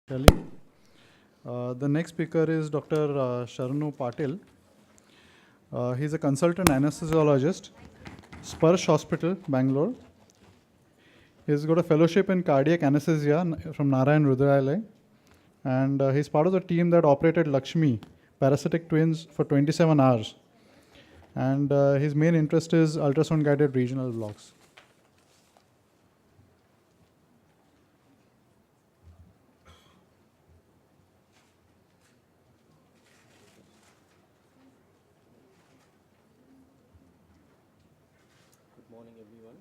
Kelly. The next speaker is Dr. Sharnu Patil. He's a consultant anesthesiologist, Sparsh Hospital, Bangalore. He's got a fellowship in cardiac anesthesia from Narayan Rudralaya, and he's part of the team that operated Lakshmi, parasitic twins, for 27 hours. And his main interest is ultrasound-guided regional blocks. Good morning, everyone.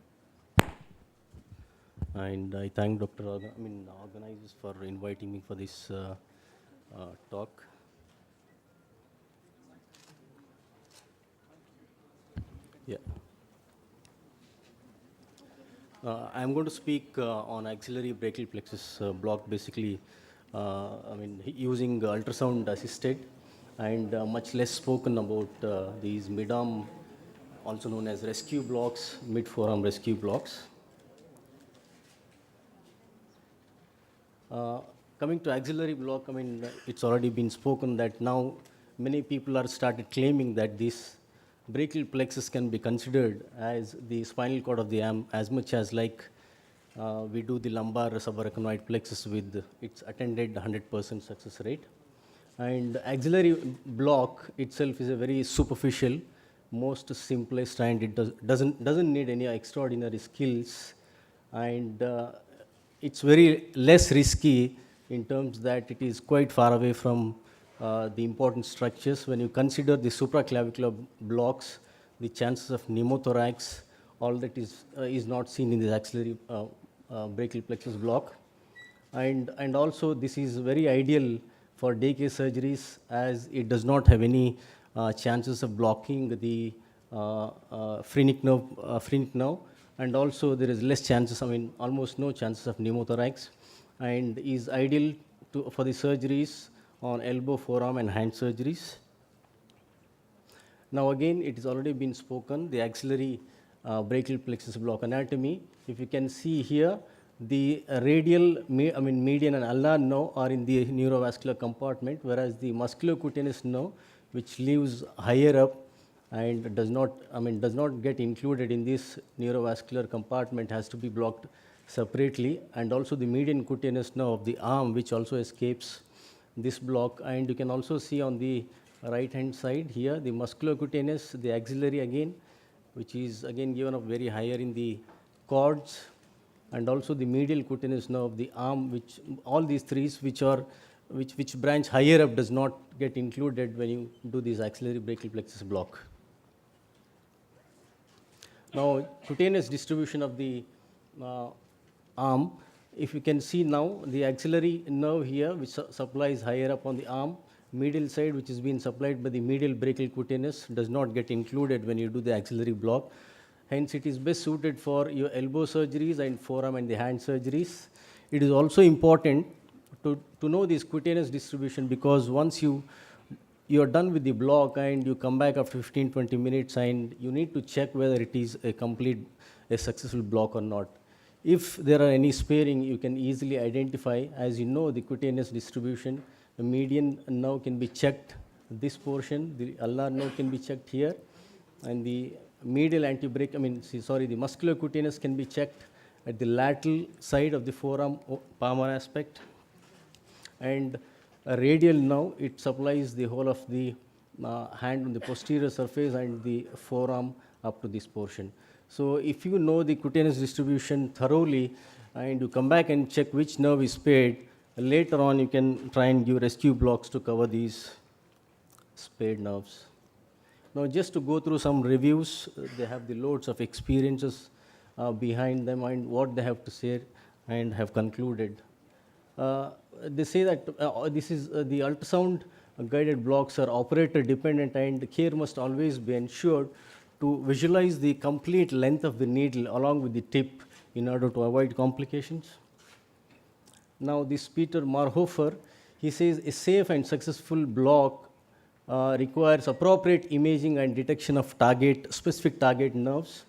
And I thank organizers for inviting me for this talk. Yeah. I'm going to speak on axillary brachial plexus block, basically, using ultrasound assisted, and much less spoken about these mid-arm, also known as rescue blocks, mid-forearm rescue blocks. Coming to axillary block, it's already been spoken that now many people are started claiming that this brachial plexus can be considered as the spinal cord of the arm as much as like we do the lumbar subarachnoid plexus with its attended 100% success rate. And axillary block itself is a very superficial, most simplest, and it doesn't need any extraordinary skills, and it's very less risky in terms that it is quite far away from the important structures. When you consider the supraclavicular blocks, the chances of pneumothorax, all that is not seen in the axillary brachial plexus block. And also this is very ideal for day case surgeries, as it does not have any chances of blocking the phrenic nerve, and also there is less chances, almost no chances of pneumothorax, and is ideal for the surgeries on elbow, forearm, and hand surgeries. Now again, it has already been spoken, the axillary brachial plexus block anatomy. If you can see here, the radial, median and ulnar nerve are in the neurovascular compartment, whereas the musculocutaneous nerve, which lives higher up and does not get included in this neurovascular compartment, has to be blocked separately. And also the median cutaneous nerve of the arm, which also escapes this block. And you can also see on the right hand side here, the musculocutaneous, the axillary again, which is again given up very higher in the cords, and also the medial cutaneous nerve of the arm, which all these three which branch higher up does not get included when you do this axillary brachial plexus block. Now, cutaneous distribution of the arm, if you can see now, the axillary nerve here, which supplies higher up on the arm, medial side, which is being supplied by the medial brachial cutaneous, does not get included when you do the axillary block. Hence, it is best suited for your elbow surgeries and forearm and the hand surgeries. It is also important to know this cutaneous distribution, because once you are done with the block and you come back after 15-20 minutes, and you need to check whether it is a successful block or not. If there are any sparing, you can easily identify, as you know, the cutaneous distribution. The median nerve can be checked, this portion, the ulnar nerve can be checked here, and the medial the musculocutaneous can be checked at the lateral side of the forearm palmar aspect. And a radial nerve, it supplies the whole of the hand on the posterior surface and the forearm up to this portion. So if you know the cutaneous distribution thoroughly and you come back and check which nerve is spared, later on you can try and give rescue blocks to cover these spared nerves. Now, just to go through some reviews, they have the loads of experiences behind them and what they have to say and have concluded. They say that this is the ultrasound guided blocks are operator dependent, and care must always be ensured to visualize the complete length of the needle along with the tip in order to avoid complications. Now, this Peter Marhofer, he says a safe and successful block requires appropriate imaging and detection of specific target nerves,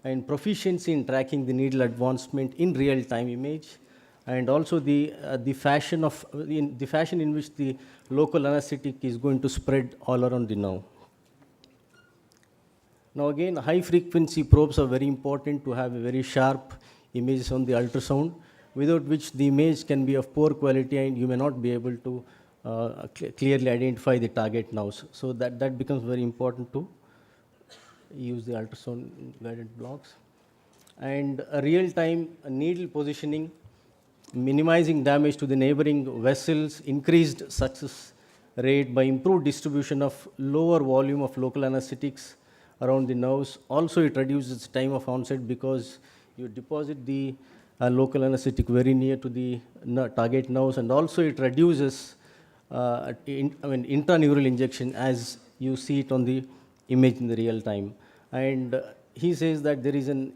and proficiency in tracking the needle advancement in real-time image, and also the fashion of the fashion in which the local anesthetic is going to spread all around the nerve. Now again, high frequency probes are very important to have a very sharp images on the ultrasound, without which the image can be of poor quality and you may not be able to clearly identify the target nerves. So that becomes very important to use the ultrasound guided blocks. And a real-time needle positioning, minimizing damage to the neighboring vessels, increased success rate by improved distribution of lower volume of local anesthetics around the nerves. Also, it reduces time of onset because you deposit the local anesthetic very near to the target nerves, and also it reduces intraneural injection as you see it on the image in the real time. And he says that there is an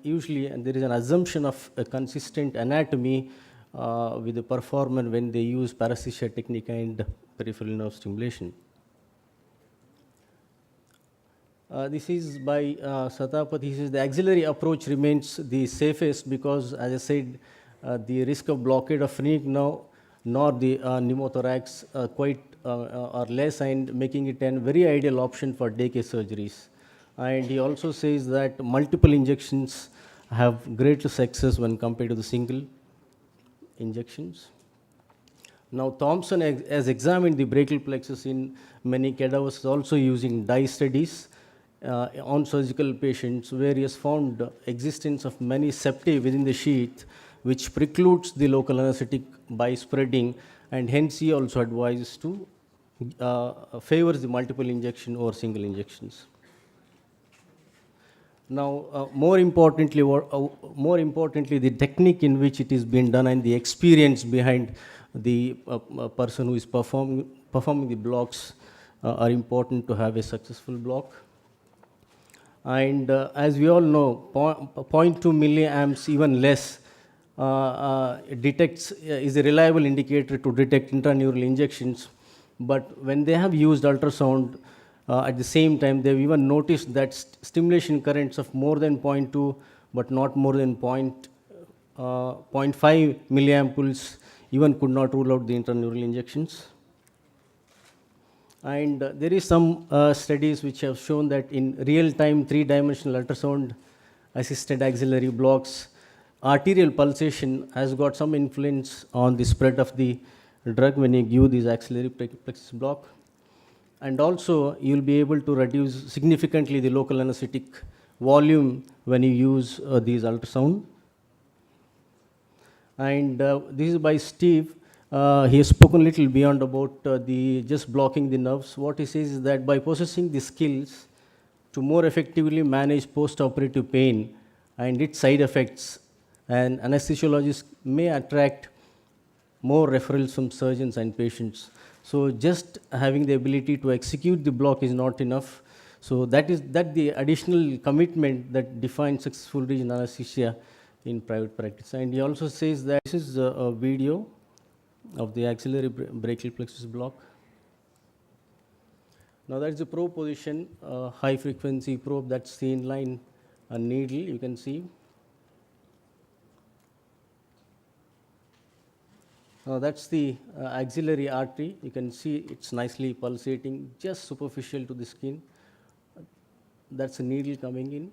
assumption of a consistent anatomy with the performer when they use paresthesia technique and peripheral nerve stimulation. This is by Satapathy. He says the axillary approach remains the safest because, as I said, the risk of blockade of phrenic nerve nor the pneumothorax are less, and making it a very ideal option for day case surgeries. And he also says that multiple injections have greater success when compared to the single injections. Now, Thompson has examined the brachial plexus in many cadavers, also using dye studies on surgical patients, where he has found existence of many septae within the sheath, which precludes the local anesthetic by spreading, and hence he also advises to favors the multiple injection over single injections. Now, more importantly, the technique in which it is being done and the experience behind the person who is performing the blocks are important to have a successful block. And as we all know, 0.2 milliamps, even less, is a reliable indicator to detect intraneural injections. But when they have used ultrasound, at the same time, they've even noticed that stimulation currents of more than 0.2 but not more than 0.5 milliampules even could not rule out the intraneural injections. And there is some studies which have shown that in real-time 3-dimensional ultrasound assisted axillary blocks, arterial pulsation has got some influence on the spread of the drug when you give this axillary plexus block. And also, you will be able to reduce significantly the local anesthetic volume when you use these ultrasound. And this is by Steve. He has spoken a little beyond about the just blocking the nerves. What he says is that by possessing the skills to more effectively manage post-operative pain and its side effects, an anesthesiologist may attract more referrals from surgeons and patients. So just having the ability to execute the block is not enough. So that the additional commitment that defines successful regional anesthesia in private practice. And he also says that this is a video of the axillary brachial plexus block. Now that's the probe position, high frequency probe, that's the inline needle, you can see. Now that's the axillary artery. You can see it's nicely pulsating, just superficial to the skin. That's a needle coming in.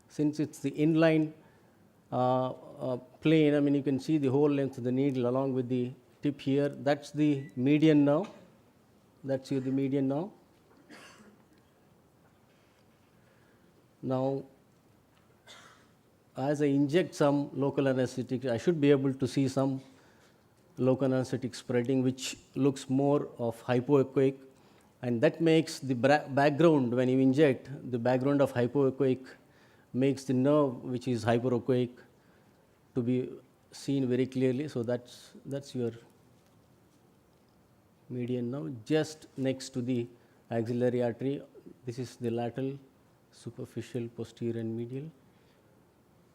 Since it's the inline plane, I mean, you can see the whole length of the needle along with the tip here. That's the median now. That's the median now. Now, as I inject some local anesthetic, I should be able to see some local anesthetic spreading, which looks more of hypoechoic, and that makes the background, when you inject, the background of hypoechoic makes the nerve, which is hyperechoic, to be seen very clearly. So that's your median now, just next to the axillary artery. This is the lateral, superficial, posterior, and medial.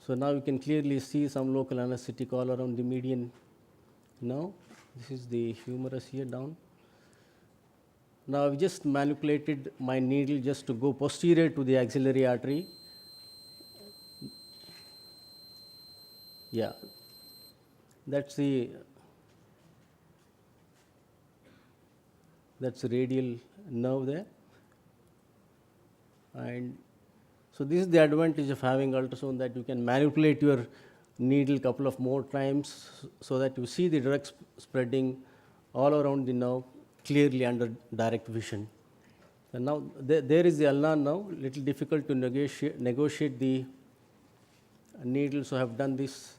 So now you can clearly see some local anesthetic all around the median. Now this is the humerus here down. Now I've just manipulated my needle just to go posterior to the axillary artery. Yeah. That's the radial nerve there. And so this is the advantage of having ultrasound, that you can manipulate your needle couple of more times so that you see the drug spreading all around the nerve clearly under direct vision. And now there is the ulnar now, little difficult to negotiate the needle, so I have done this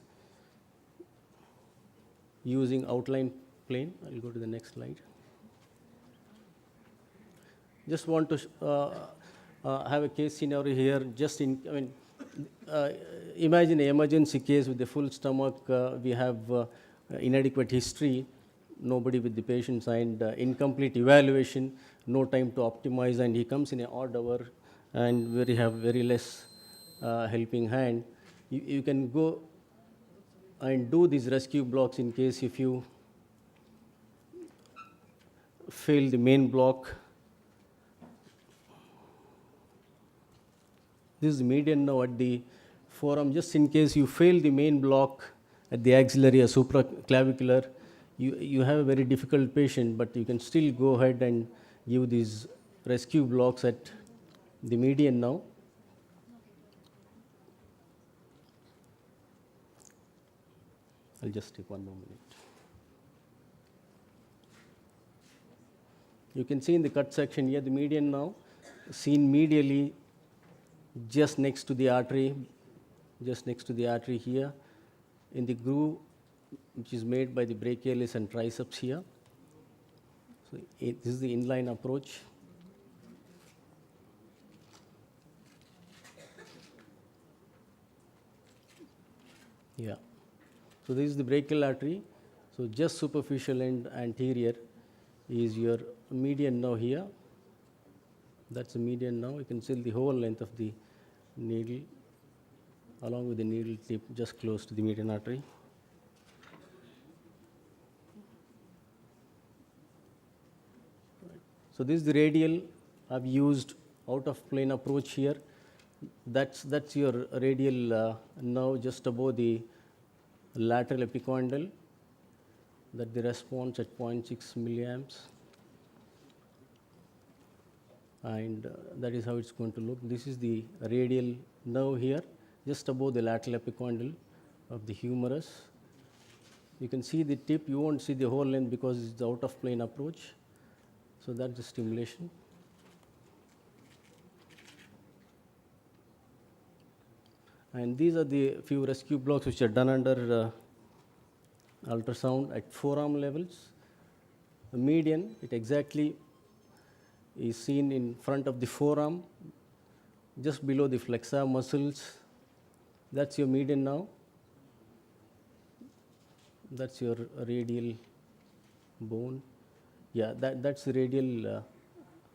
using outline plane. I will go to the next slide. Just want to have a case scenario here. Imagine an emergency case with a full stomach. We have inadequate history, nobody with the patient signed, incomplete evaluation, no time to optimize, and he comes in an odd hour, and we have very less helping hand. You can go and do these rescue blocks in case if you fail the main block. This is the median now at the forearm. Just in case you fail the main block at the axillary or supraclavicular, you have a very difficult patient, but you can still go ahead and give these rescue blocks at the median now. I'll just take one more minute. You can see in the cut section here the median now seen medially just next to the artery here in the groove which is made by the brachialis and triceps here. So this is the inline approach. Yeah. So this is the brachial artery. So just superficial and anterior is your median now here. That's the median now. You can see the whole length of the needle along with the needle tip just close to the median artery. So this is the radial. I've used out of plane approach here. That's your radial nerve just above the lateral epicondyle. That the response at 0.6 milliamps. And that is how it's going to look. This is the radial nerve here, just above the lateral epicondyle of the humerus. You can see the tip, you won't see the whole length because it's the out of plane approach. So that's the stimulation. And these are the few rescue blocks which are done under ultrasound at forearm levels. The median, it exactly is seen in front of the forearm, just below the flexor muscles. That's your median now. That's your radial bone. Yeah, that's the radial,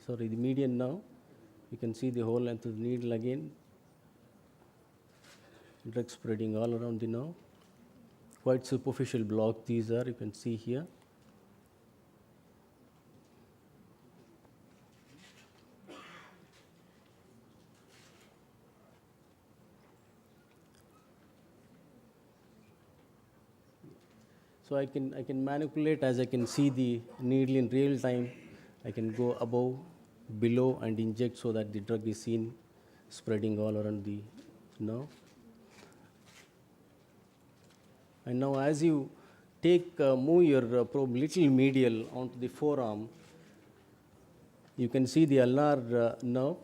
the median now. You can see the whole length of the needle again. Drug spreading all around the nerve. Quite superficial block these are, you can see here. So I can manipulate as I can see the needle in real time. I can go above, below and inject so that the drug is seen spreading all around the nerve. And now as you move your probe little medial onto the forearm, you can see the ulnar nerve.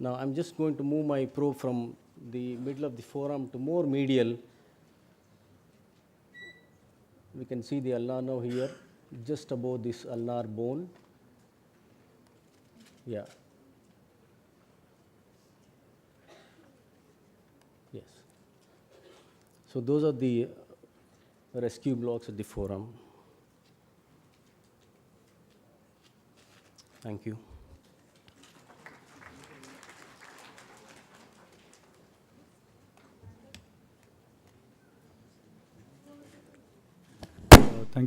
Now I'm just going to move my probe from the middle of the forearm to more medial. We can see the ulnar nerve here, just above this ulnar bone. Yeah. Yes. So those are the rescue blocks at the forearm. Thank you.